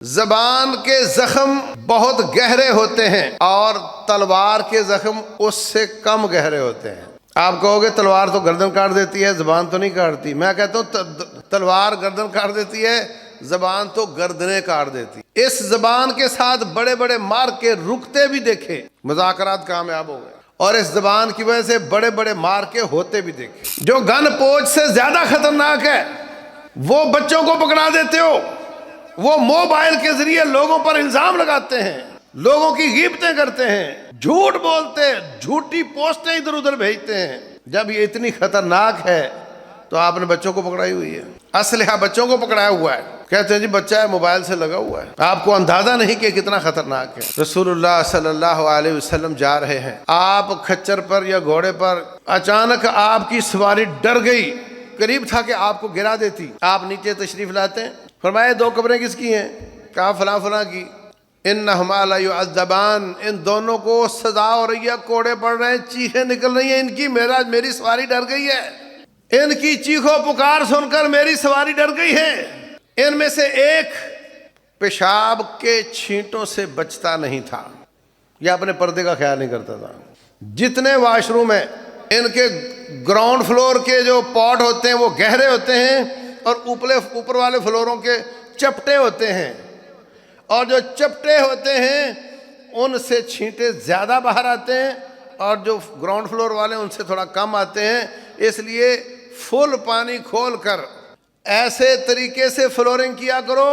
زبان کے زخم بہت گہرے ہوتے ہیں اور تلوار کے زخم اس سے کم گہرے ہوتے ہیں۔ آپ کہو گے تلوار تو گردن کاٹ دیتی ہے، زبان تو نہیں کاٹتی۔ میں کہتا ہوں تلوار گردن کاٹ دیتی ہے، زبان تو گردنیں کاٹ دیتی۔ اس زبان کے ساتھ بڑے بڑے مار کے رکتے بھی دیکھے، مذاکرات کامیاب ہو گئے، اور اس زبان کی وجہ سے بڑے بڑے مار کے ہوتے بھی دیکھے۔ جو گن پوچھ سے زیادہ خطرناک ہے، وہ بچوں کو پکڑا دیتے ہو، وہ موبائل کے ذریعے لوگوں پر الزام لگاتے ہیں، لوگوں کی غیبتیں کرتے ہیں، جھوٹ بولتے، جھوٹی پوسٹیں ادھر ادھر بھیجتے ہیں۔ جب یہ اتنی خطرناک ہے تو آپ نے بچوں کو پکڑائی ہوئی ہے، اسلحہ بچوں کو پکڑایا ہوا ہے، کہتے ہیں جی بچہ ہے موبائل سے لگا ہوا ہے۔ آپ کو اندازہ نہیں کہ کتنا خطرناک ہے۔ رسول اللہ صلی اللہ علیہ وسلم جا رہے ہیں، آپ کھچر پر یا گھوڑے پر، اچانک آپ کی سواری ڈر گئی، قریب تھا کہ آپ کو گرا دیتی۔ آپ نیچے تشریف لاتے ہیں، فرمایا دو قبریں کس کی ہیں؟ کہا فلاں فلاں کی۔ انہما لیعذبان، ان دونوں کو سزا ہو رہی ہے، کوڑے پڑ رہے ہیں، چیخیں نکل رہی ہیں ان کی، میری سواری ڈر گئی ہے، ان کی چیخوں پکار سن کر میری سواری ڈر گئی ہے۔ ان میں سے ایک پیشاب کے چھینٹوں سے بچتا نہیں تھا، یا اپنے پردے کا خیال نہیں کرتا تھا۔ جتنے واش روم ہیں ان کے گراؤنڈ فلور کے جو پاٹ ہوتے ہیں وہ گہرے ہوتے ہیں، اور اوپر والے فلوروں کے چپٹے ہوتے ہیں، اور جو چپٹے ہوتے ہیں ان سے چھینٹے زیادہ باہر آتے ہیں، اور جو گراؤنڈ فلور والے ان سے تھوڑا کم آتے ہیں۔ اس لیے فل پانی کھول کر ایسے طریقے سے فلورنگ کیا کرو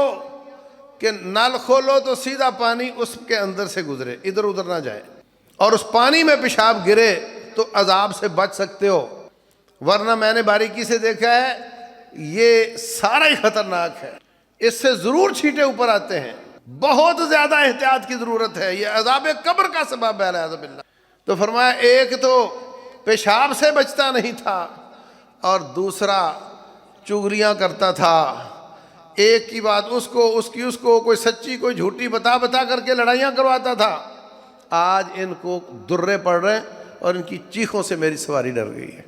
کہ نل کھولو تو سیدھا پانی اس کے اندر سے گزرے، ادھر ادھر نہ جائے، اور اس پانی میں پیشاب گرے تو عذاب سے بچ سکتے ہو۔ ورنہ میں نے باریکی سے دیکھا ہے، یہ سارا ہی خطرناک ہے، اس سے ضرور چھینٹے اوپر آتے ہیں، بہت زیادہ احتیاط کی ضرورت ہے، یہ عذاب قبر کا سبب ہے والعیاذ باللہ۔ تو فرمایا ایک تو پیشاب سے بچتا نہیں تھا، اور دوسرا چغلیاں کرتا تھا، ایک کی بات اس کو کوئی سچی کوئی جھوٹی بتا کر کے لڑائیاں کرواتا تھا۔ آج ان کو درے پڑ رہے ہیں، اور ان کی چیخوں سے میری سواری ڈر گئی ہے۔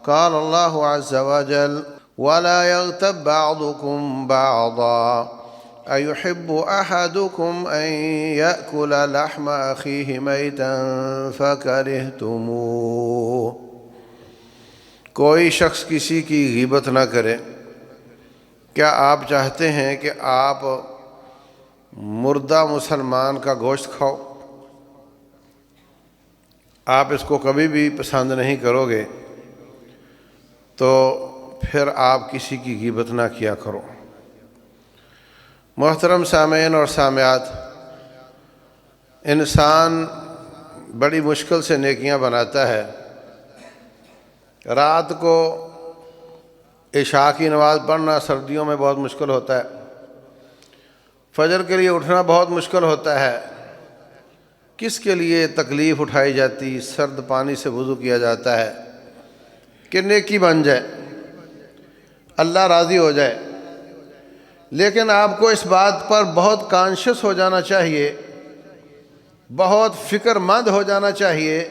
قال اللہ عز وجل وَلَا يَغْتَبْ بَعْضُكُمْ بَعْضًا أَيُحِبُّ أَحَدُكُمْ أَن يَأْكُلَ لَحْمَ أَخِيهِ مَيْتًا فَكَرِهْتُمُوهُ۔ کوئی شخص کسی کی غیبت نہ کرے۔ کیا آپ چاہتے ہیں کہ آپ مردہ مسلمان کا گوشت کھاؤ؟ آپ اس کو کبھی بھی پسند نہیں کرو گے، تو پھر آپ کسی کی غیبت نہ کیا کرو۔ محترم سامعین اور سامعات، انسان بڑی مشکل سے نیکیاں بناتا ہے۔ رات کو عشاء کی نماز پڑھنا سردیوں میں بہت مشکل ہوتا ہے، فجر کے لیے اٹھنا بہت مشکل ہوتا ہے۔ کس کے لیے تکلیف اٹھائی جاتی، سرد پانی سے وضو کیا جاتا ہے کہ نیکی بن جائے، اللہ راضی ہو جائے۔ لیکن آپ کو اس بات پر بہت کانشس ہو جانا چاہیے، بہت فکر مند ہو جانا چاہیے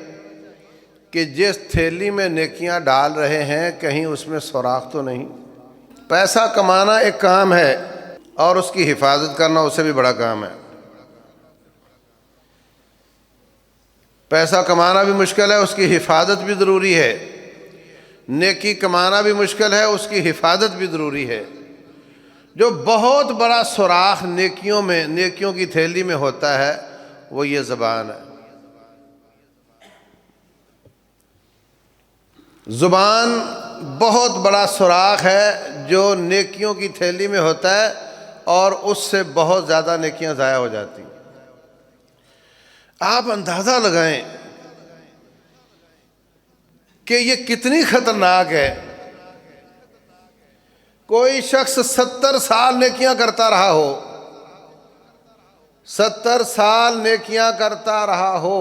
کہ جس تھیلی میں نیکیاں ڈال رہے ہیں کہیں اس میں سوراخ تو نہیں۔ پیسہ کمانا ایک کام ہے، اور اس کی حفاظت کرنا اس سے بھی بڑا کام ہے۔ پیسہ کمانا بھی مشکل ہے، اس کی حفاظت بھی ضروری ہے۔ نیکی کمانا بھی مشکل ہے، اس کی حفاظت بھی ضروری ہے۔ جو بہت بڑا سوراخ نیکیوں کی تھیلی میں ہوتا ہے وہ یہ زبان ہے۔ زبان بہت بڑا سوراخ ہے جو نیکیوں کی تھیلی میں ہوتا ہے، اور اس سے بہت زیادہ نیکیاں ضائع ہو جاتی ہیں۔ آپ اندازہ لگائیں کہ یہ کتنی خطرناک ہے۔ کوئی شخص 70 سال نیکیاں کرتا رہا ہو، 70 سال نیکیاں کرتا رہا ہو،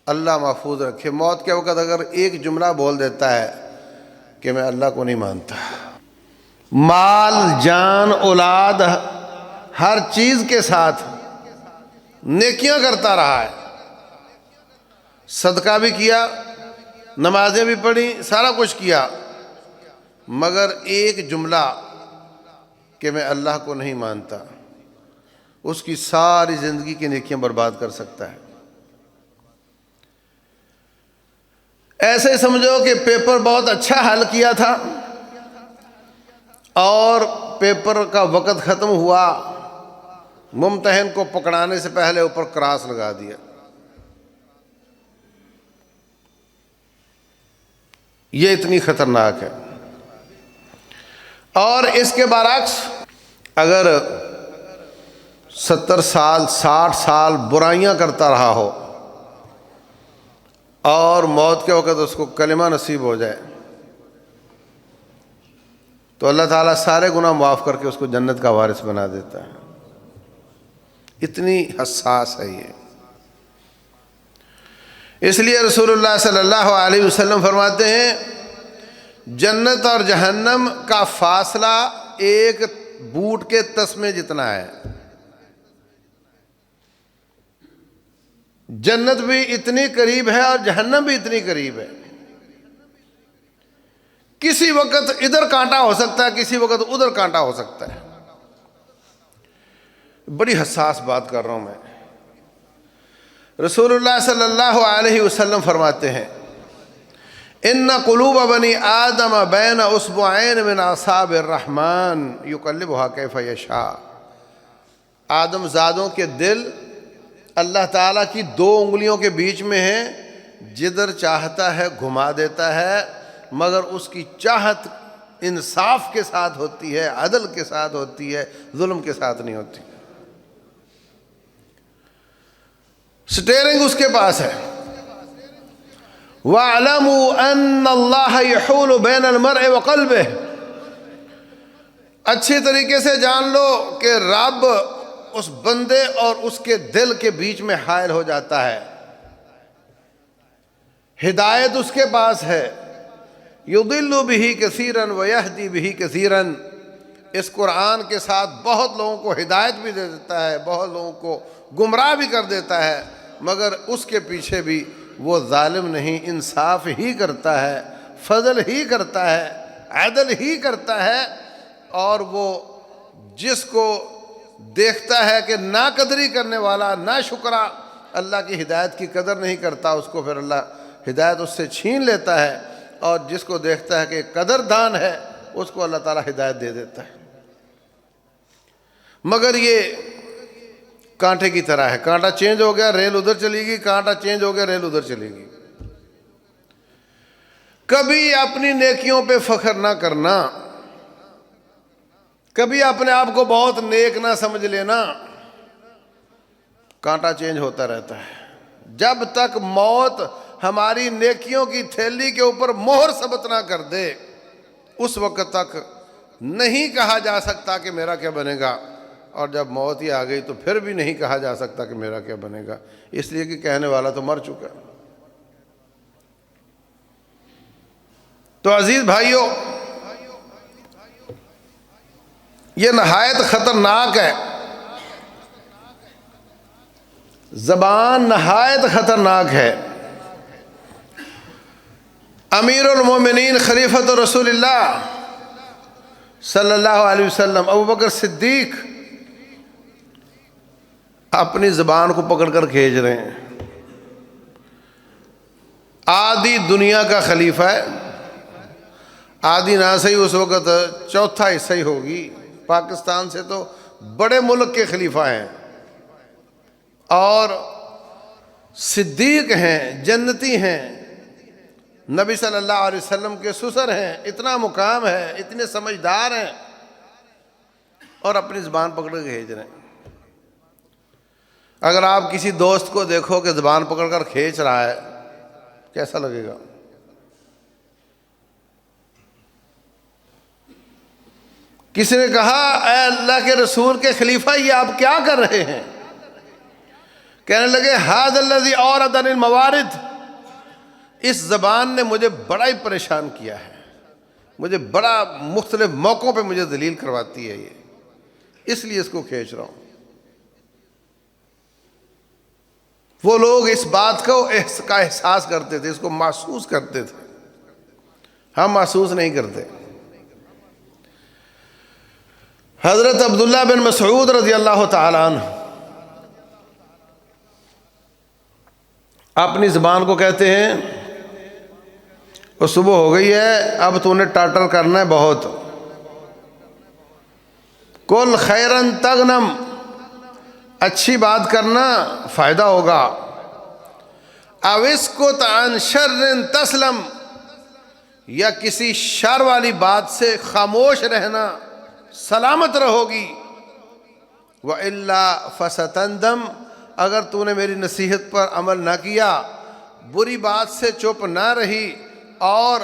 اللہ محفوظ رکھے، موت کے وقت اگر ایک جملہ بول دیتا ہے کہ میں اللہ کو نہیں مانتا، مال جان اولاد ہر چیز کے ساتھ نیکیاں کرتا رہا ہے، صدقہ بھی کیا، نمازیں بھی پڑھی، سارا کچھ کیا، مگر ایک جملہ کہ میں اللہ کو نہیں مانتا، اس کی ساری زندگی کی نیکیاں برباد کر سکتا ہے۔ ایسے سمجھو کہ پیپر بہت اچھا حل کیا تھا اور پیپر کا وقت ختم ہوا، ممتحن کو پکڑانے سے پہلے اوپر کراس لگا دیا۔ یہ اتنی خطرناک ہے۔ اور اس کے برعکس اگر 70 سال 60 سال برائیاں کرتا رہا ہو اور موت کے وقت اس کو کلمہ نصیب ہو جائے تو اللہ تعالیٰ سارے گناہ معاف کر کے اس کو جنت کا وارث بنا دیتا ہے۔ اتنی حساس ہے یہ۔ اس لیے رسول اللہ صلی اللہ علیہ وسلم فرماتے ہیں جنت اور جہنم کا فاصلہ ایک بوٹ کے تسمے جتنا ہے۔ جنت بھی اتنی قریب ہے اور جہنم بھی اتنی قریب ہے۔ کسی وقت ادھر کانٹا ہو سکتا ہے، کسی وقت ادھر کانٹا ہو سکتا ہے۔ بڑی حساس بات کر رہا ہوں میں۔ رسول اللہ صلی اللہ علیہ وسلم فرماتے ہیں ان قلوب بنی آدم بین اصبعین من اصابع الرحمن یقلبها کیف یشاء۔ آدم زادوں کے دل اللہ تعالیٰ کی 2 انگلیوں کے بیچ میں ہیں، جدھر چاہتا ہے گھما دیتا ہے، مگر اس کی چاہت انصاف کے ساتھ ہوتی ہے، عدل کے ساتھ ہوتی ہے، ظلم کے ساتھ نہیں ہوتی۔ سٹیئرنگ اس کے پاس ہے۔ وَاعْلَمُوا أَنَّ اللَّهَ يَحُولُ بَيْنَ الْمَرْءِ وَقَلْبِهِ۔ اچھی طریقے سے جان لو کہ رب اس بندے اور اس کے دل کے بیچ میں حائل ہو جاتا ہے۔ ہدایت اس کے پاس ہے۔ يُضِلُّ بِهِ كَثِيرًا وَيَهْدِي بِهِ كَثِيرًا۔ اس قرآن کے ساتھ بہت لوگوں کو ہدایت بھی دے دیتا ہے، بہت لوگوں کو گمراہ بھی کر دیتا ہے، مگر اس کے پیچھے بھی وہ ظالم نہیں، انصاف ہی کرتا ہے، فضل ہی کرتا ہے، عدل ہی کرتا ہے۔ اور وہ جس کو دیکھتا ہے کہ ناقدری کرنے والا، ناشکرا، اللہ کی ہدایت کی قدر نہیں کرتا، اس کو پھر اللہ ہدایت اس سے چھین لیتا ہے، اور جس کو دیکھتا ہے کہ قدردان ہے اس کو اللہ تعالیٰ ہدایت دے دیتا ہے۔ مگر یہ کانٹے کی طرح ہے، کانٹا چینج ہو گیا ریل ادھر چلے گی، کانٹا چینج ہو گیا ریل ادھر چلے گی۔ کبھی اپنی نیکیوں پہ فخر نہ کرنا، کبھی اپنے آپ کو بہت نیک نہ سمجھ لینا، کانٹا چینج ہوتا رہتا ہے۔ جب تک موت ہماری نیکیوں کی تھیلی کے اوپر مہر ثبت نہ کر دے، اس وقت تک نہیں کہا جا سکتا کہ میرا کیا بنے گا، اور جب موت ہی آ گئی تو پھر بھی نہیں کہا جا سکتا کہ میرا کیا بنے گا، اس لیے کہ کہنے والا تو مر چکا۔ تو عزیز بھائیوں، یہ نہایت خطرناک ہے، زبان نہایت خطرناک ہے۔ امیر المومنین خلیفۃ رسول اللہ صلی اللہ علیہ وسلم ابو بکر صدیق اپنی زبان کو پکڑ کر کھینچ رہے ہیں۔ آدھی دنیا کا خلیفہ ہے، آدھی نہ صحیح اس وقت چوتھا حصہ ہی ہوگی، پاکستان سے تو بڑے ملک کے خلیفہ ہیں، اور صدیق ہیں، جنتی ہیں، نبی صلی اللہ علیہ وسلم کے سسر ہیں، اتنا مقام ہے، اتنے سمجھدار ہیں، اور اپنی زبان پکڑ کر کھینچ رہے ہیں۔ اگر آپ کسی دوست کو دیکھو کہ زبان پکڑ کر کھینچ رہا ہے، کیسا لگے گا؟ کسی نے کہا اے اللہ کے رسول کے خلیفہ، یہ آپ کیا کر رہے ہیں؟ کہنے لگے ھذا الذی اوردنی الموارد، اس زبان نے مجھے بڑا ہی پریشان کیا ہے، مجھے بڑا مختلف موقعوں پہ مجھے ذلیل کرواتی ہے، یہ اس لیے اس کو کھینچ رہا ہوں۔ وہ لوگ اس بات کو کا احساس کرتے تھے، اس کو محسوس کرتے تھے، ہم محسوس نہیں کرتے۔ حضرت عبداللہ بن مسعود رضی اللہ تعالی عنہ اپنی زبان کو کہتے ہیں، وہ صبح ہو گئی ہے، اب تو نے ٹاٹر کرنا ہے بہت، کل خیرن تغنم، اچھی بات کرنا فائدہ ہوگا، اوسکت عن شر تسلم، یا کسی شر والی بات سے خاموش رہنا سلامت رہو گی، وَإِلَّا فَسَتَنْدَمْ، اگر تو نے میری نصیحت پر عمل نہ کیا، بری بات سے چپ نہ رہی اور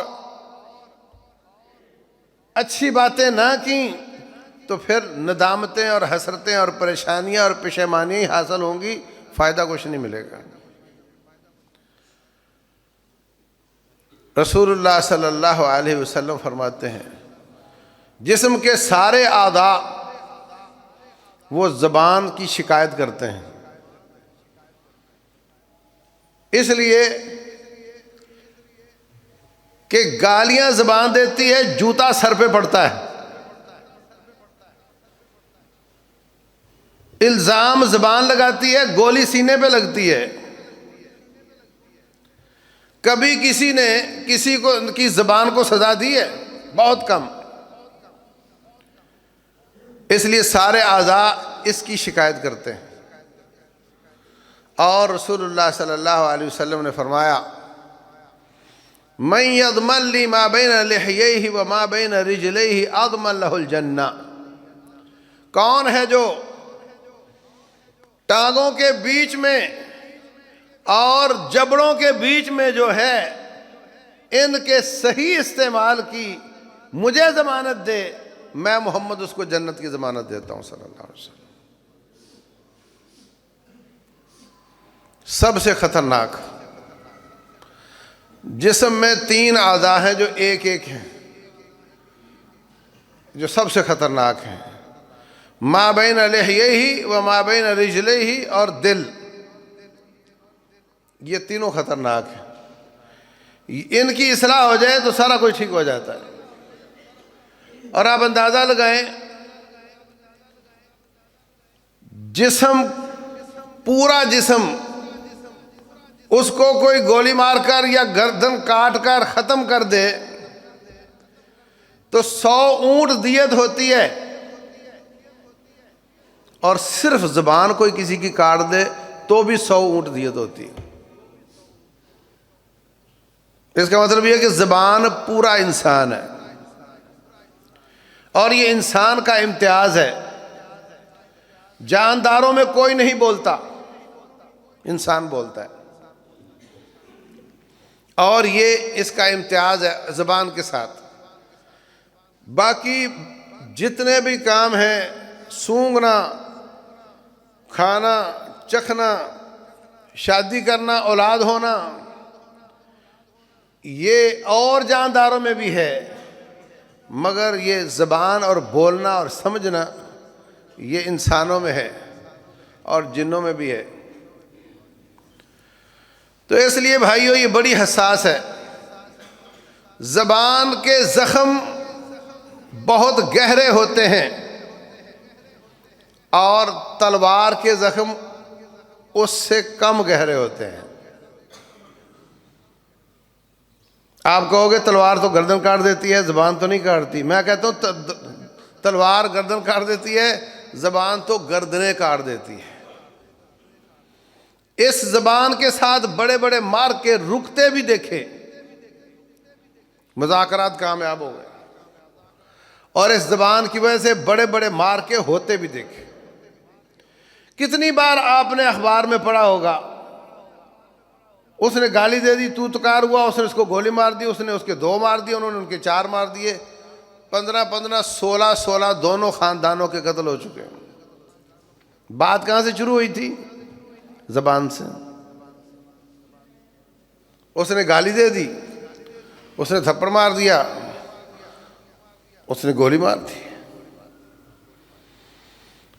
اچھی باتیں نہ کیں، تو پھر ندامتیں اور حسرتیں اور پریشانیاں اور پشیمانیاں ہی حاصل ہوں گی، فائدہ کچھ نہیں ملے گا۔ رسول اللہ صلی اللہ علیہ وسلم فرماتے ہیں جسم کے سارے اعضاء وہ زبان کی شکایت کرتے ہیں، اس لیے کہ گالیاں زبان دیتی ہے، جوتا سر پہ پڑتا ہے، الزام زبان لگاتی ہے، گولی سینے پہ لگتی ہے۔ کبھی کسی نے کسی کو کی زبان کو سزا دی ہے؟ بہت کم۔ اس لیے سارے اعضاء اس کی شکایت کرتے ہیں، اور رسول اللہ صلی اللہ علیہ وسلم نے فرمایا من یضمن لی ما بین لحییہ وما بین رجلیہ اضمن لہ الجنہ، کون ہے جو ٹانگوں کے بیچ میں اور جبڑوں کے بیچ میں جو ہے ان کے صحیح استعمال کی مجھے ضمانت دے، میں محمد اس کو جنت کی ضمانت دیتا ہوں صلی اللہ علیہ وسلم۔ سب سے خطرناک جسم میں 3 اعضاء ہیں جو ایک ایک ہیں، جو سب سے خطرناک ہیں، ما بین لحییہ و ما بین رجلیہ، اور دل، یہ تینوں خطرناک ہیں۔ ان کی اصلاح ہو جائے تو سارا کچھ ٹھیک ہو جاتا ہے۔ اور آپ اندازہ لگائیں، جسم، پورا جسم، اس کو کوئی گولی مار کر یا گردن کاٹ کر ختم کر دے تو 100 اونٹ دیت ہوتی ہے، اور صرف زبان کوئی کسی کی کاٹ دے تو بھی 100 اونٹ دیت ہوتی ہے۔ اس کا مطلب یہ کہ زبان پورا انسان ہے، اور یہ انسان کا امتیاز ہے۔ جانداروں میں کوئی نہیں بولتا، انسان بولتا ہے، اور یہ اس کا امتیاز ہے زبان کے ساتھ۔ باقی جتنے بھی کام ہیں، سونگھنا، کھانا، چکھنا، شادی کرنا، اولاد ہونا، یہ اور جانداروں میں بھی ہے، مگر یہ زبان اور بولنا اور سمجھنا یہ انسانوں میں ہے اور جنوں میں بھی ہے۔ تو اس لیے بھائیو یہ بڑی حساس ہے۔ زبان کے زخم بہت گہرے ہوتے ہیں، اور تلوار کے زخم اس سے کم گہرے ہوتے ہیں۔ آپ کہو گے تلوار تو گردن کاٹ دیتی ہے، زبان تو نہیں کاٹتی۔ میں کہتا ہوں تلوار گردن کاٹ دیتی ہے، زبان تو گردنیں کاٹ دیتی ہے۔ اس زبان کے ساتھ بڑے بڑے مار کے رکتے بھی دیکھے، مذاکرات کامیاب ہو گئے، اور اس زبان کی وجہ سے بڑے بڑے مار کے ہوتے بھی دیکھے۔ کتنی بار آپ نے اخبار میں پڑھا ہوگا، اس نے گالی دے دی، تو تکار ہوا، اس نے اس کو گولی مار دی، اس نے اس کے 2 مار دیے، انہوں نے ان کے 4 مار دیے، 15 16 دونوں خاندانوں کے قتل ہو چکے ہیں۔ بات کہاں سے شروع ہوئی تھی؟ زبان سے۔ اس نے گالی دے دی، اس نے تھپڑ مار دیا، اس نے گولی مار دی۔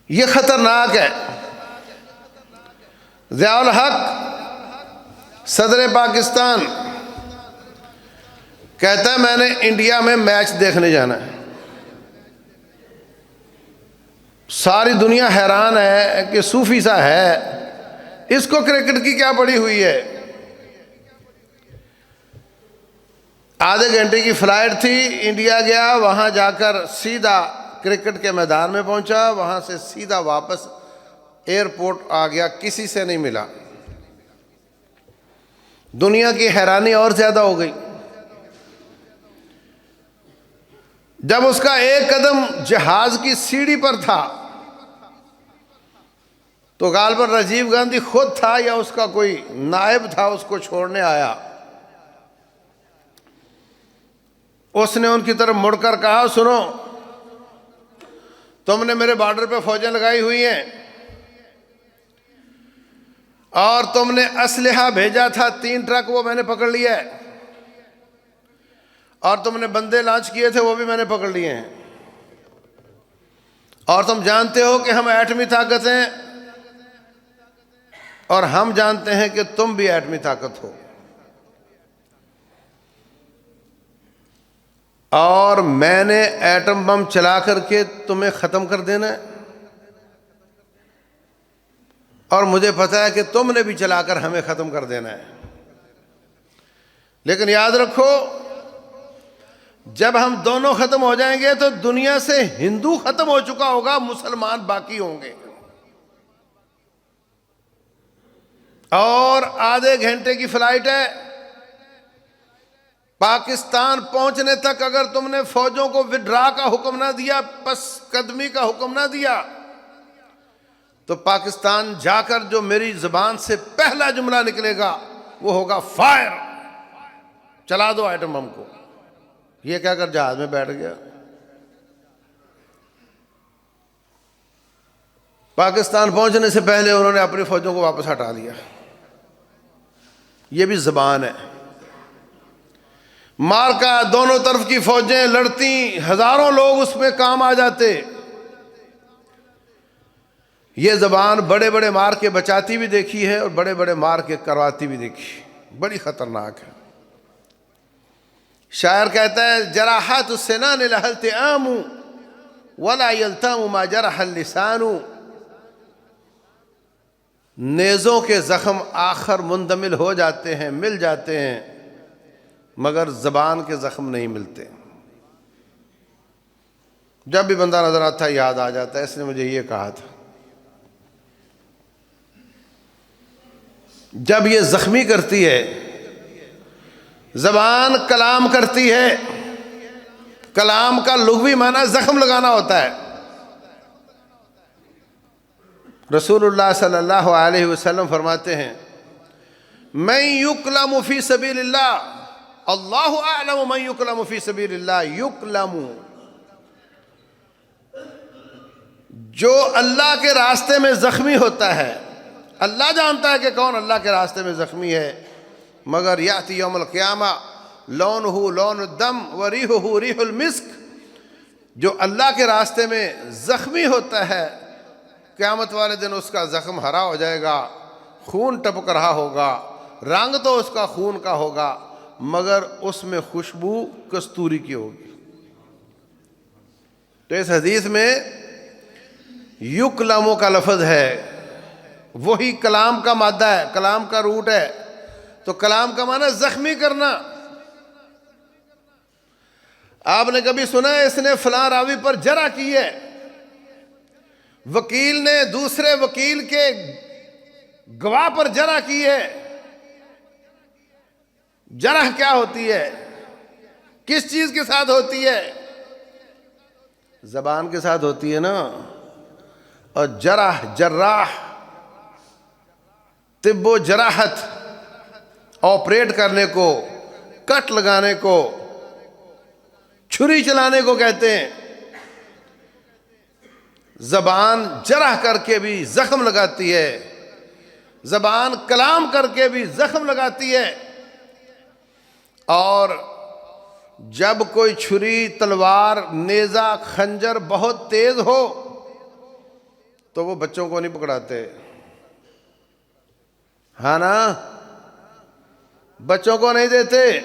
یہ خطرناک ہے۔ ضیاء الحق صدر پاکستان کہتا ہے میں نے انڈیا میں میچ دیکھنے جانا ہے. ساری دنیا حیران ہے کہ صوفی سا ہے، اس کو کرکٹ کی کیا پڑی ہوئی ہے. آدھے گھنٹے کی فلائٹ تھی، انڈیا گیا، وہاں جا کر سیدھا کرکٹ کے میدان میں پہنچا، وہاں سے سیدھا واپس ایئرپورٹ آ گیا، کسی سے نہیں ملا. دنیا کی حیرانی اور زیادہ ہو گئی. جب اس کا ایک قدم جہاز کی سیڑھی پر تھا تو غالباً راجیو گاندھی خود تھا یا اس کا کوئی نائب تھا، اس کو چھوڑنے آیا. اس نے ان کی طرف مڑ کر کہا سنو، تم نے میرے بارڈر پہ فوجیں لگائی ہوئی ہیں اور تم نے اسلحہ بھیجا تھا 3 ٹرک، وہ میں نے پکڑ لیا ہے، اور تم نے بندے لانچ کیے تھے، وہ بھی میں نے پکڑ لیے ہیں، اور تم جانتے ہو کہ ہم ایٹمی طاقت ہیں اور ہم جانتے ہیں کہ تم بھی ایٹمی طاقت ہو، اور میں نے ایٹم بم چلا کر کے تمہیں ختم کر دینا ہے، اور مجھے پتہ ہے کہ تم نے بھی چلا کر ہمیں ختم کر دینا ہے. لیکن یاد رکھو، جب ہم دونوں ختم ہو جائیں گے تو دنیا سے ہندو ختم ہو چکا ہوگا، مسلمان باقی ہوں گے. اور آدھے گھنٹے کی فلائٹ ہے، پاکستان پہنچنے تک اگر تم نے فوجوں کو وڈرا کا حکم نہ دیا، پس قدمی کا حکم نہ دیا، تو پاکستان جا کر جو میری زبان سے پہلا جملہ نکلے گا وہ ہوگا فائر، چلا دو ایٹم بم کو. یہ کہہ کر جہاز میں بیٹھ گیا. پاکستان پہنچنے سے پہلے انہوں نے اپنی فوجوں کو واپس ہٹا لیا. یہ بھی زبان ہے. مارکا، دونوں طرف کی فوجیں لڑتی، ہزاروں لوگ اس میں کام آ جاتے. یہ زبان بڑے بڑے مار کے بچاتی بھی دیکھی ہے اور بڑے بڑے مار کے کرواتی بھی دیکھی. بڑی خطرناک ہے. شاعر کہتا ہے جراحات السنان لها التئام ولا يلتام ما جرح اللسان. نیزوں کے زخم آخر مندمل ہو جاتے ہیں، مل جاتے ہیں، مگر زبان کے زخم نہیں ملتے. جب بھی بندہ نظر آتا ہے یاد آ جاتا ہے اس نے مجھے یہ کہا تھا. جب یہ زخمی کرتی ہے، زبان کلام کرتی ہے. کلام کا لغوی معنی زخم لگانا ہوتا ہے. رسول اللہ صلی اللہ علیہ وسلم فرماتے ہیں من یکلم فی سبیل اللہ، اللہ اعلم من یکلم فی سبیل اللہ. یکلم، جو اللہ کے راستے میں زخمی ہوتا ہے، اللہ جانتا ہے کہ کون اللہ کے راستے میں زخمی ہے. مگر یاتی یوم القیامہ لونہ لون الدم وریحہ ریح المسک. جو اللہ کے راستے میں زخمی ہوتا ہے، قیامت والے دن اس کا زخم ہرا ہو جائے گا، خون ٹپک رہا ہوگا، رنگ تو اس کا خون کا ہوگا مگر اس میں خوشبو کستوری کی ہوگی. تو اس حدیث میں یکلمو کا لفظ ہے، وہی کلام کا مادہ ہے، کلام کا روٹ ہے. تو کلام کا معنی زخمی کرنا. آپ نے کبھی سنا ہے اس نے فلاں راوی پر جرح کی ہے؟ وکیل نے دوسرے وکیل کے گواہ پر جرح کی ہے. جرح کیا ہوتی ہے؟ کس چیز کے ساتھ ہوتی ہے؟ زبان کے ساتھ ہوتی ہے نا. اور جرح، جراح، طب و جراحت، آپریٹ کرنے کو، کٹ لگانے کو، چھری چلانے کو کہتے ہیں. زبان جرح کر کے بھی زخم لگاتی ہے، زبان کلام کر کے بھی زخم لگاتی ہے. اور جب کوئی چھری، تلوار، نیزہ، خنجر بہت تیز ہو تو وہ بچوں کو نہیں پکڑاتے، ہاں نا. بچوں کو نہیں دیتے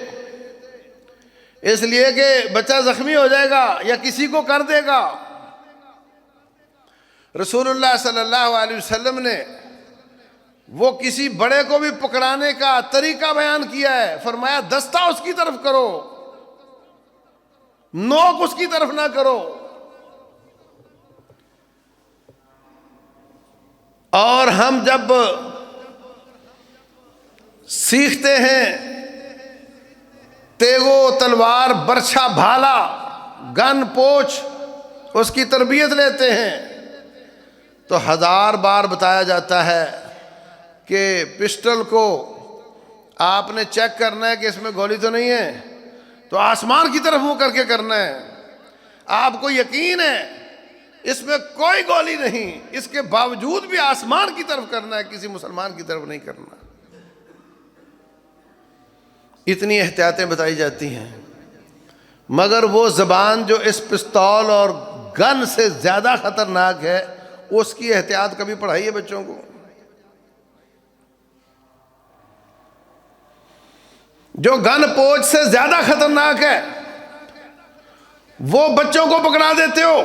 اس لیے کہ بچہ زخمی ہو جائے گا یا کسی کو کر دے گا۔ رسول اللہ صلی اللہ علیہ وسلم نے وہ کسی بڑے کو بھی پکڑانے کا طریقہ بیان کیا ہے، فرمایا دستہ اس کی طرف کرو، نوک اس کی طرف نہ کرو۔ اور ہم جب سیکھتے ہیں تیگو، تلوار، برچھا، بھالا، گن، پوچھ، اس کی تربیت لیتے ہیں تو 1000 بار بتایا جاتا ہے کہ پسٹل کو آپ نے چیک کرنا ہے کہ اس میں گولی تو نہیں ہے، تو آسمان کی طرف منہ کر کے کرنا ہے۔ آپ کو یقین ہے اس میں کوئی گولی نہیں، اس کے باوجود بھی آسمان کی طرف کرنا ہے، کسی مسلمان کی طرف نہیں کرنا۔ اتنی احتیاطیں بتائی جاتی ہیں، مگر وہ زبان جو اس پستول اور گن سے زیادہ خطرناک ہے، اس کی احتیاط کبھی پڑھائیے بچوں کو۔ جو گن پوچھ سے زیادہ خطرناک ہے وہ بچوں کو پکڑا دیتے ہو،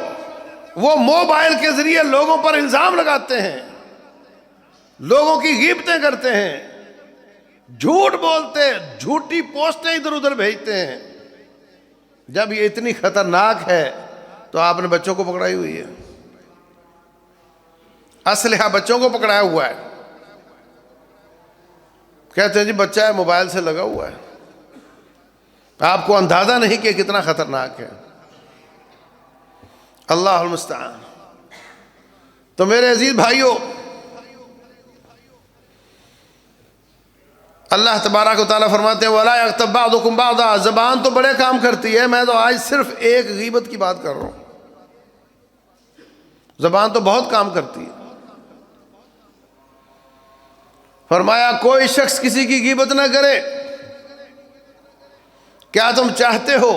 وہ موبائل کے ذریعے لوگوں پر الزام لگاتے ہیں، لوگوں کی غیبتیں کرتے ہیں، جھوٹ بولتے، جھوٹی پوسٹیں ادھر ادھر بھیجتے ہیں۔ جب یہ اتنی خطرناک ہے تو آپ نے بچوں کو پکڑائی ہوئی ہے، اسلحہ بچوں کو پکڑایا ہوا ہے، کہتے ہیں جی بچہ ہے موبائل سے لگا ہوا ہے۔ آپ کو اندازہ نہیں کہ کتنا خطرناک ہے، اللہ المستعان۔ تو میرے عزیز بھائیوں، اللہ تبارک و تعالیٰ فرماتے ہیں وَلَا يَغْتَبْ بَعْضُكُمْ بَعْضًا، زبان تو بڑے کام کرتی ہے، میں تو آج صرف ایک غیبت کی بات کر رہا ہوں۔ زبان تو بہت کام کرتی ہے۔ فرمایا کوئی شخص کسی کی غیبت نہ کرے۔ کیا تم چاہتے ہو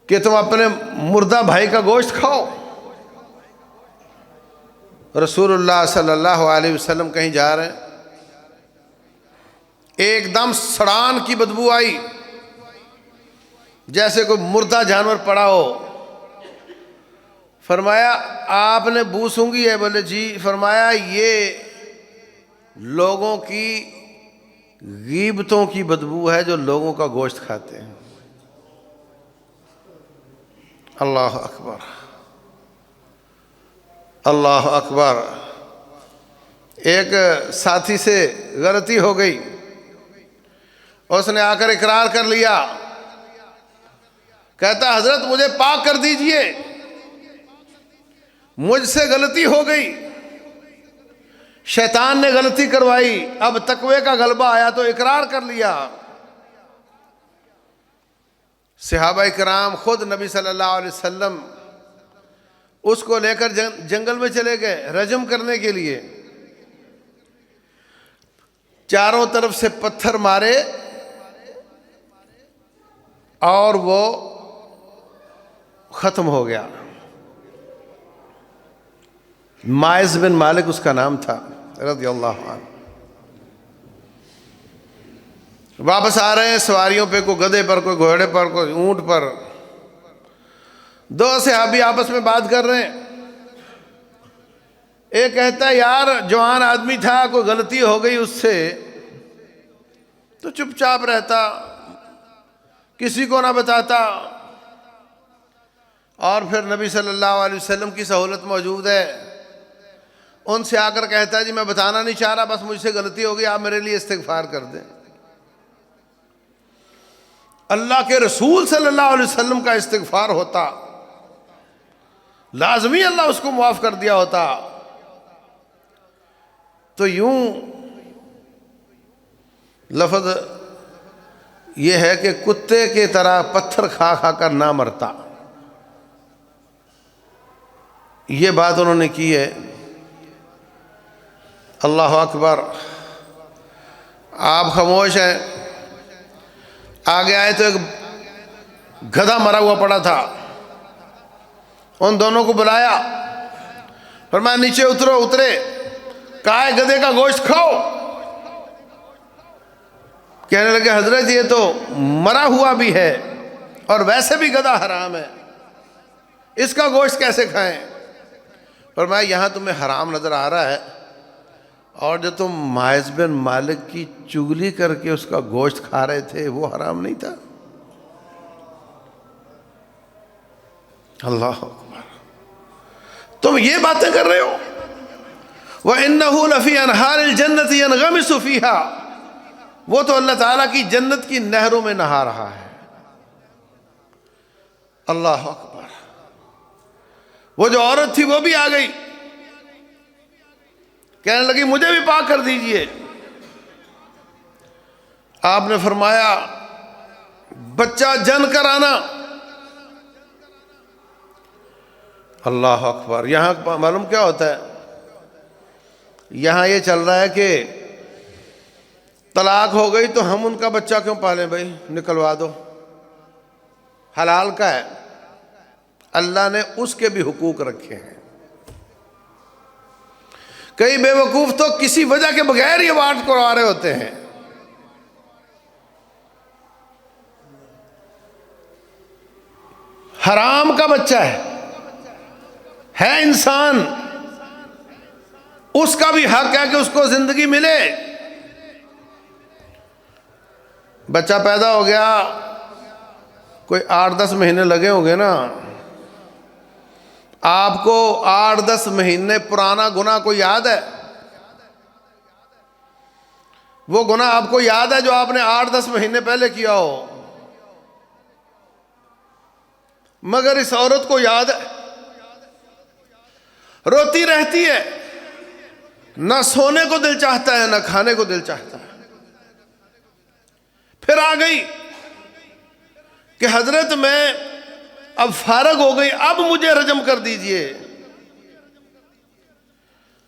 کہ تم اپنے مردہ بھائی کا گوشت کھاؤ؟ رسول اللہ صلی اللہ علیہ وسلم کہیں جا رہے ہیں، ایک دم سڑان کی بدبو آئی، جیسے کوئی مردہ جانور پڑا ہو۔ فرمایا آپ نے بو سونگھی ہے؟ بولے جی۔ فرمایا یہ لوگوں کی غیبتوں کی بدبو ہے جو لوگوں کا گوشت کھاتے ہیں۔ اللہ اکبر، اللہ اکبر۔ ایک ساتھی سے غلطی ہو گئی، اس نے آ کر اقرار کر لیا، کہتا حضرت مجھے پاک کر دیجئے، مجھ سے غلطی ہو گئی، شیطان نے غلطی کروائی، اب تقوی کا غلبہ آیا تو اقرار کر لیا۔ صحابہ کرام خود نبی صلی اللہ علیہ وسلم اس کو لے کر جنگل میں چلے گئے رجم کرنے کے لیے۔ چاروں طرف سے پتھر مارے اور وہ ختم ہو گیا۔ مائز بن مالک اس کا نام تھا رضی اللہ عنہ۔ واپس آ رہے ہیں سواریوں پہ، کوئی گدھے پر، کوئی گھوڑے پر، کوئی اونٹ پر۔ دو صحابی آپس میں بات کر رہے ہیں۔ ایک کہتا ہے یار جوان آدمی تھا، کوئی غلطی ہو گئی اس سے تو چپ چاپ رہتا، کسی کو نہ بتاتا، اور پھر نبی صلی اللہ علیہ وسلم کی سہولت موجود ہے، ان سے آ کر کہتا ہے جی میں بتانا نہیں چاہ رہا، بس مجھ سے غلطی ہو گئی، آپ میرے لیے استغفار کر دیں۔ اللہ کے رسول صلی اللہ علیہ وسلم کا استغفار ہوتا، لازمی اللہ اس کو معاف کر دیا ہوتا۔ تو یوں لفظ یہ ہے کہ کتے کی طرح پتھر کھا کھا کر نہ مرتا، یہ بات انہوں نے کی ہے۔ اللہ اکبر۔ آپ خاموش ہیں۔ آگے آئے تو ایک گدھا مرا ہوا پڑا تھا، ان دونوں کو بلایا، فرمایا نیچے اترو۔ اترے، کہا ہے گدھے کا گوشت کھاؤ۔ کہنے لگے حضرت یہ تو مرا ہوا بھی ہے اور ویسے بھی گدھا حرام ہے، اس کا گوشت کیسے کھائیں؟ فرمایا یہاں تمہیں حرام نظر آ رہا ہے، اور جو تم ماعز بن مالک کی چگلی کر کے اس کا گوشت کھا رہے تھے وہ حرام نہیں تھا؟ اللہ اکبر، تم یہ باتیں کر رہے ہو؟ وَإِنَّهُ لَفِي أَنْهَارِ الْجَنَّةِ يَنْغَمِسُ فِيهَا، وہ تو اللہ تعالیٰ کی جنت کی نہروں میں نہا رہا ہے۔ اللہ اکبر، وہ جو عورت تھی وہ بھی آ گئی، کہنے لگی مجھے بھی پاک کر دیجئے۔ آپ نے فرمایا بچہ جن کر آنا۔ اللہ اکبر، یہاں معلوم کیا ہوتا ہے؟ یہاں یہ چل رہا ہے کہ طلاق ہو گئی تو ہم ان کا بچہ کیوں پالیں بھائی، نکلوا دو، حلال کا ہے، اللہ نے اس کے بھی حقوق رکھے ہیں۔ کئی بے وقوف تو کسی وجہ کے بغیر یہ بات کروا رہے ہوتے ہیں۔ حرام کا بچہ ہے انسان، اس کا بھی حق ہے کہ اس کو زندگی ملے۔ بچہ پیدا ہو گیا، کوئی 8-10 مہینے لگے ہوں گے نا، آپ کو 8-10 مہینے پرانا گناہ کو یاد ہے؟ وہ گناہ آپ کو یاد ہے جو آپ نے 8-10 مہینے پہلے کیا ہو؟ مگر اس عورت کو یاد ہے، روتی رہتی ہے، نہ سونے کو دل چاہتا ہے نہ کھانے کو دل چاہتا ہے۔ پھر آ گئی کہ حضرت میں اب فارغ ہو گئی، اب مجھے رجم کر دیجئے۔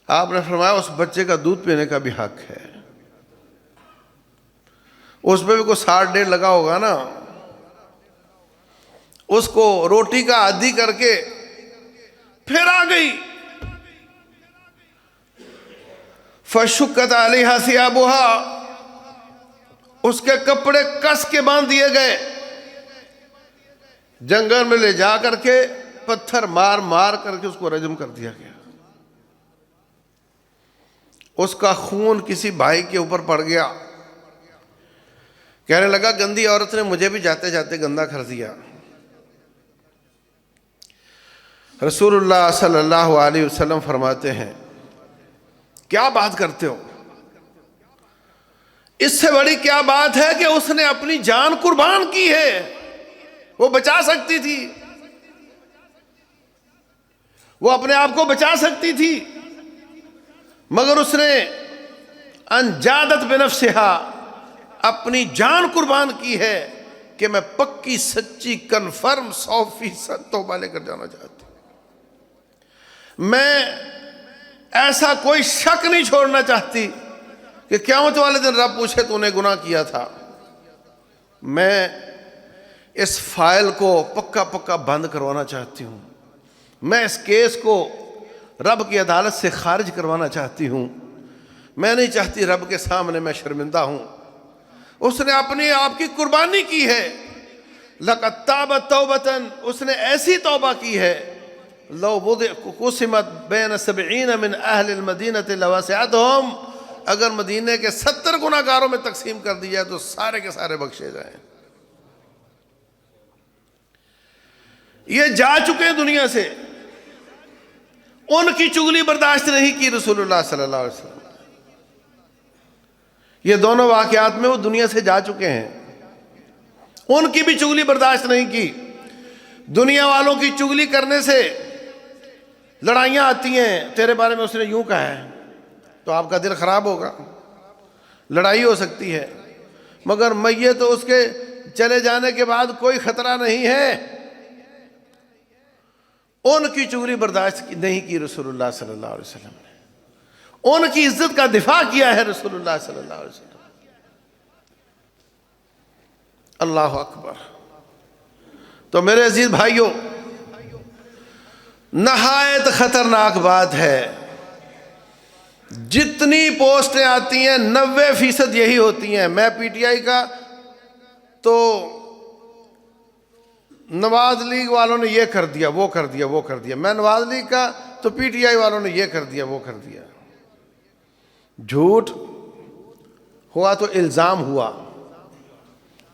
آپ نے فرمایا اس بچے کا دودھ پینے کا بھی حق ہے، اس پہ بھی کوئی 60 لگا ہوگا نا، اس کو روٹی کا عادی کر کے پھر آ گئی۔ فَشُكَّتْ عَلَيْهَا ثِيَابُهَا، اس کے کپڑے کس کے باندھ دیے گئے، جنگل میں لے جا کر کے پتھر مار مار کر کے اس کو رجم کر دیا گیا۔ اس کا خون کسی بھائی کے اوپر پڑ گیا، کہنے لگا گندی عورت نے مجھے بھی جاتے جاتے گندا کر دیا۔ رسول اللہ صلی اللہ علیہ وسلم فرماتے ہیں کیا بات کرتے ہو؟ اس سے بڑی کیا بات ہے کہ اس نے اپنی جان قربان کی ہے، وہ بچا سکتی تھی، وہ اپنے آپ کو بچا سکتی تھی، مگر اس نے انجادت بنفسہا، اپنی جان قربان کی ہے کہ میں پکی سچی کنفرم 100% توبہ لے کر جانا چاہتی ہوں، میں ایسا کوئی شک نہیں چھوڑنا چاہتی کہ قیامت والے دن رب پوچھے تو نے گناہ کیا تھا۔ میں اس فائل کو پکا پکا بند کروانا چاہتی ہوں، میں اس کیس کو رب کی عدالت سے خارج کروانا چاہتی ہوں، میں نہیں چاہتی رب کے سامنے میں شرمندہ ہوں۔ اس نے اپنے آپ کی قربانی کی ہے، لَقَدْ تَابَ تَوْبَةً، اس نے ایسی توبہ کی ہے، لو قسمت بین 70 من اہل المدینہ لوسعتہم، اگر مدینے کے 70 گناہ گاروں میں تقسیم کر دی جائے تو سارے کے سارے بخشے جائیں۔ یہ جا چکے ہیں دنیا سے، ان کی چغلی برداشت نہیں کی رسول اللہ صلی اللہ علیہ وسلم۔ یہ دونوں واقعات میں وہ دنیا سے جا چکے ہیں، ان کی بھی چغلی برداشت نہیں کی۔ دنیا والوں کی چغلی کرنے سے لڑائیاں آتی ہیں، تیرے بارے میں اس نے یوں کہا ہے، تو آپ کا دل خراب ہوگا، لڑائی ہو سکتی ہے، مگر میت تو اس کے چلے جانے کے بعد کوئی خطرہ نہیں ہے۔ ان کی چغلی برداشت نہیں کی رسول اللہ صلی اللہ علیہ وسلم نے، ان کی عزت کا دفاع کیا ہے رسول اللہ صلی اللہ علیہ وسلم۔ اللہ اکبر۔ تو میرے عزیز بھائیوں، نہایت خطرناک بات ہے جتنی پوسٹیں آتی ہیں 90% یہی ہوتی ہیں. میں پی ٹی آئی کا تو نواز لیگ والوں نے یہ کر دیا وہ کر دیا وہ کر دیا, میں نواز لیگ کا تو پی ٹی آئی والوں نے یہ کر دیا وہ کر دیا. جھوٹ ہوا تو الزام ہوا.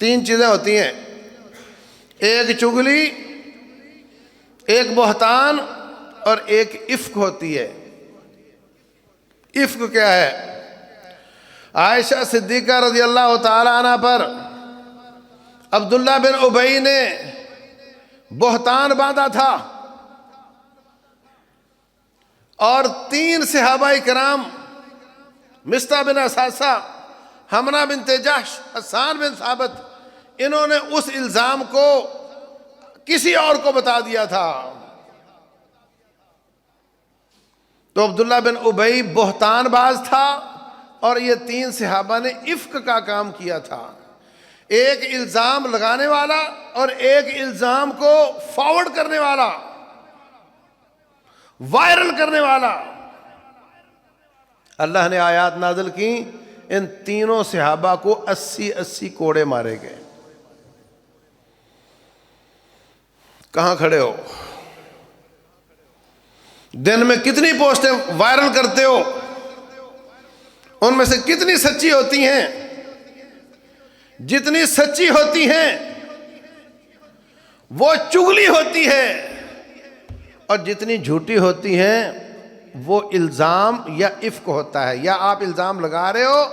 3 چیزیں ہوتی ہیں, ایک چگلی, ایک بہتان اور ایک افک ہوتی ہے. افک کیا ہے؟ عائشہ صدیقہ رضی اللہ تعالی عنہ پر عبداللہ بن ابی نے بہتان باندھا تھا اور 3 صحابہ کرام مصطح بن اساسہ, حمنہ بنت جحش, حسان بن ثابت, انہوں نے اس الزام کو کسی اور کو بتا دیا تھا. تو عبداللہ بن ابی بہتان باز تھا اور یہ 3 صحابہ نے افک کا کام کیا تھا. ایک الزام لگانے والا اور ایک الزام کو فارورڈ کرنے والا, وائرل کرنے والا. اللہ نے آیات نازل کی, ان تینوں صحابہ کو 80 کوڑے مارے گئے. کہاں کھڑے ہو؟ دن میں کتنی پوسٹیں وائرل کرتے ہو؟ ان میں سے کتنی سچی ہوتی ہیں؟ جتنی سچی ہوتی ہیں وہ چگلی ہوتی ہے, اور جتنی جھوٹی ہوتی ہیں وہ الزام یا افک ہوتا ہے. یا آپ الزام لگا رہے ہو,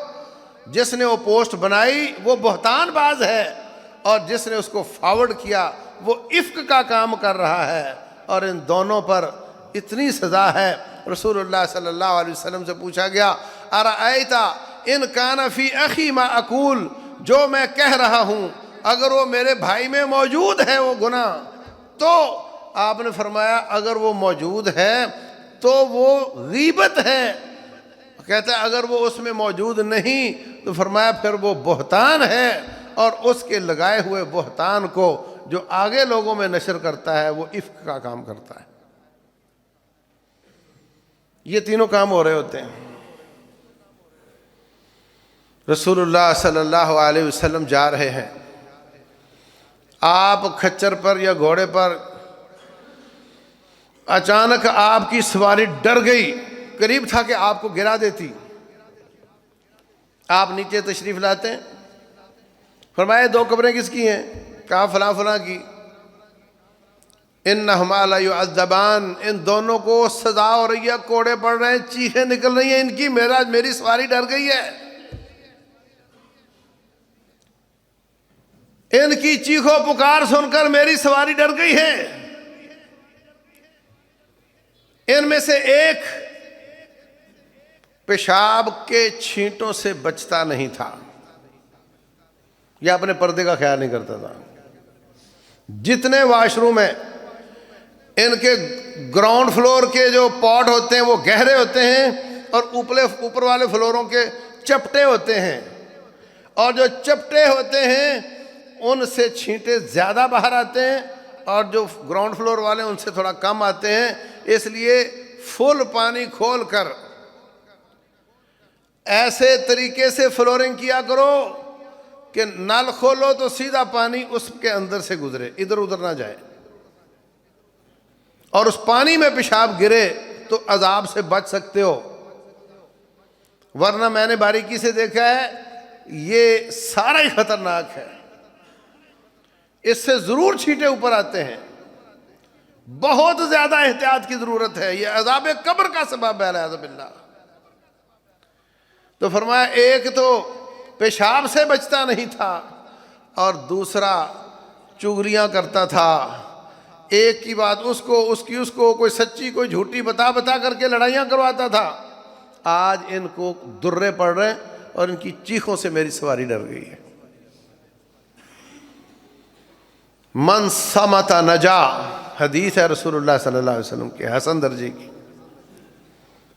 جس نے وہ پوسٹ بنائی وہ بہتان باز ہے, اور جس نے اس کو فارورڈ کیا وہ افک کا کام کر رہا ہے, اور ان دونوں پر اتنی سزا ہے. رسول اللہ صلی اللہ علیہ وسلم سے پوچھا گیا, ارأیت ان کان فی اخی ما اقول, جو میں کہہ رہا ہوں اگر وہ میرے بھائی میں موجود ہے وہ گناہ, تو آپ نے فرمایا اگر وہ موجود ہے تو وہ غیبت ہے. کہتا ہے اگر وہ اس میں موجود نہیں تو فرمایا پھر وہ بہتان ہے, اور اس کے لگائے ہوئے بہتان کو جو آگے لوگوں میں نشر کرتا ہے وہ افک کا کام کرتا ہے. یہ تینوں کام ہو رہے ہوتے ہیں. رسول اللہ صلی اللہ علیہ وسلم جا رہے ہیں, آپ کھچر پر یا گھوڑے پر, اچانک آپ کی سواری ڈر گئی, قریب تھا کہ آپ کو گرا دیتی. آپ نیچے تشریف لاتے ہیں, فرمایا 2 قبریں کس کی ہیں؟ کہا فلاں فلاں کی. انہما لیعذبان, ان دونوں کو سزا ہو رہی ہے, کوڑے پڑ رہے ہیں, چیخیں نکل رہی ہیں ان کی, میری سواری ڈر گئی ہے. ان کی چیخو پکار سن کر میری سواری ڈر گئی ہے. ان میں سے ایک پیشاب کے چھینٹوں سے بچتا نہیں تھا, یا اپنے پردے کا خیال نہیں کرتا تھا. جتنے واش روم ہیں ان کے گراؤنڈ فلور کے جو پاٹ ہوتے ہیں وہ گہرے ہوتے ہیں, اور اوپر والے فلوروں کے چپٹے ہوتے ہیں, اور جو چپٹے ہوتے ہیں ان سے چھینٹے زیادہ باہر آتے ہیں, اور جو گراؤنڈ فلور والے ان سے تھوڑا کم آتے ہیں. اس لیے فل پانی کھول کر ایسے طریقے سے فلورنگ کیا کرو کہ نل کھولو تو سیدھا پانی اس کے اندر سے گزرے, ادھر ادھر نہ جائے, اور اس پانی میں پیشاب گرے تو عذاب سے بچ سکتے ہو. ورنہ میں نے باریکی سے دیکھا ہے یہ سارا ہی خطرناک ہے, اس سے ضرور چھینٹے اوپر آتے ہیں. بہت زیادہ احتیاط کی ضرورت ہے, یہ عذاب قبر کا سبب ہے والعیاذ باللہ. تو فرمایا ایک تو پیشاب سے بچتا نہیں تھا, اور دوسرا چگلیاں کرتا تھا. ایک کی بات اس کو کوئی سچی کوئی جھوٹی بتا کر کے لڑائیاں کرواتا تھا. آج ان کو درے پڑ رہے ہیں اور ان کی چیخوں سے میری سواری ڈر گئی ہے. من صمت نجا, حدیث ہے رسول اللہ صلی اللہ علیہ وسلم کے, حسن درجے کی.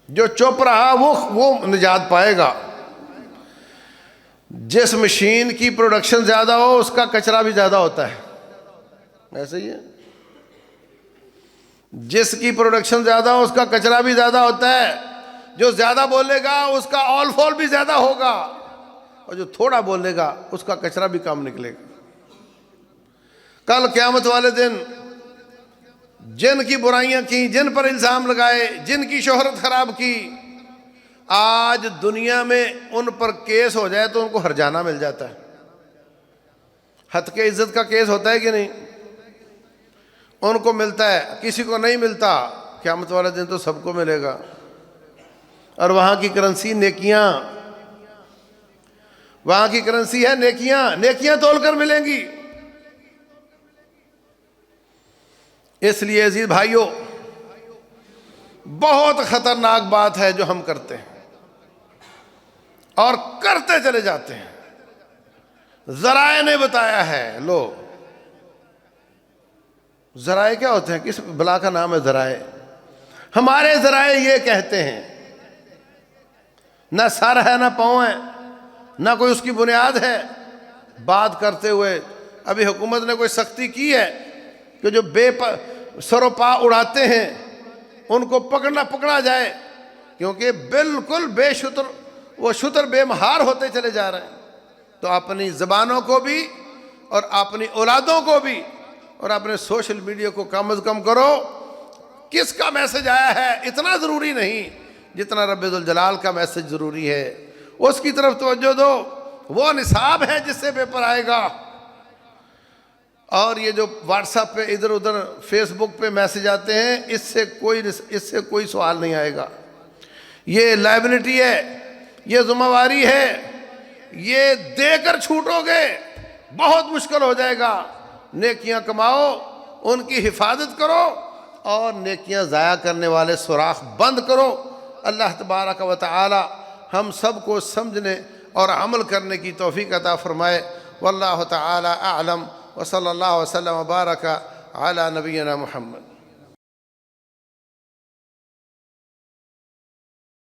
جو چپ رہا وہ نجات پائے گا. جس مشین کی پروڈکشن زیادہ ہو اس کا کچرا بھی زیادہ ہوتا ہے, ایسے ہی ہے. جس کی پروڈکشن زیادہ ہو اس کا کچرا بھی زیادہ ہوتا ہے. جو زیادہ بولے گا اس کا آل فال بھی زیادہ ہوگا، اور جو تھوڑا بولے گا اس کا کچرا بھی کام نکلے گا۔ کل قیامت والے دن جن کی برائیاں کی، جن پر الزام لگائے، جن کی شہرت خراب کی، آج دنیا میں ان پر کیس ہو جائے تو ان کو ہرجانہ مل جاتا ہے۔ حد عزت کا کیس ہوتا ہے کہ نہیں؟ ان کو ملتا ہے، کسی کو نہیں ملتا۔ قیامت والے دن تو سب کو ملے گا، اور وہاں کی کرنسی نیکیاں، وہاں کی کرنسی ہے نیکیاں، نیکیاں تول کر ملیں گی۔ اس لیے عزیز بھائیوں، بہت خطرناک بات ہے جو ہم کرتے ہیں اور کرتے چلے جاتے ہیں۔ ذرائع نے بتایا ہے، لو ذرائع کیا ہوتے ہیں؟ کس بلا کا نام ہے ذرائع؟ ہمارے ذرائع یہ کہتے ہیں، نہ سر ہے نہ پاؤں ہے، نہ کوئی اس کی بنیاد ہے۔ بات کرتے ہوئے ابھی حکومت نے کوئی سختی کی ہے کہ جو سر و پا اڑاتے ہیں ان کو پکڑا جائے، کیونکہ بالکل بے شتر، وہ شتر بے مہار ہوتے چلے جا رہے ہیں۔ تو اپنی زبانوں کو بھی اور اپنی اولادوں کو بھی اور اپنے سوشل میڈیا کو کم از کم کرو۔ کس کا میسج آیا ہے اتنا ضروری نہیں جتنا رب ذوالجلال کا میسج ضروری ہے، اس کی طرف توجہ دو۔ وہ نصاب ہے جس سے پیپر آئے گا، اور یہ جو واٹس ایپ پہ ادھر ادھر فیس بک پہ میسج آتے ہیں، اس سے کوئی سوال نہیں آئے گا۔ یہ لائبلٹی ہے، یہ ذمہ واری ہے، یہ دے کر چھوٹو گے بہت مشکل ہو جائے گا۔ نیکیاں کماؤ، ان کی حفاظت کرو، اور نیکیاں ضائع کرنے والے سوراخ بند کرو۔ اللہ تبارک و تعالی ہم سب کو سمجھنے اور عمل کرنے کی توفیق عطا فرمائے۔ واللہ تعالی اعلم، وصلی اللہ وسلم وبارک علی نبینا محمد۔